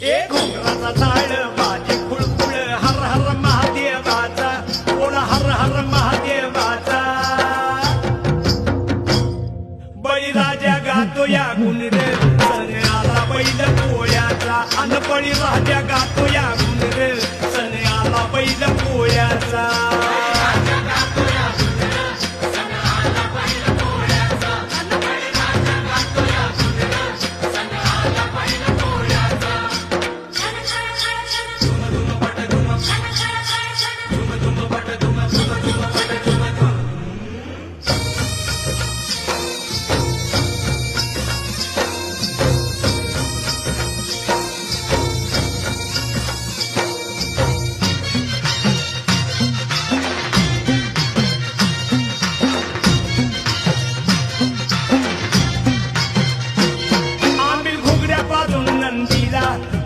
एक घोंगराचा ताळ बाजी खुळखुळ हर हर महादेवाचा बोला हर हर महादेवाचा बळीराजा गातो या गुणर सण आला बैल पोळ्याचा अन बळीराजा गातो या गुणर सण आला बैल पोळ्याचा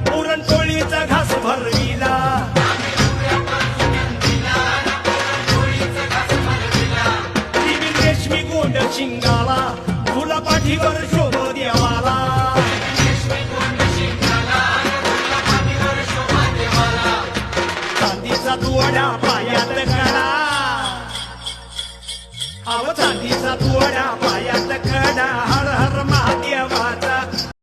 पुरणपोळीचा घास भरविला रेशमी गोंड शिंगाला फुला पाठीवर शोभ देवाला चांदीचा तुवडा पायात कडा अव चांदीचा तुवडा पायात कडा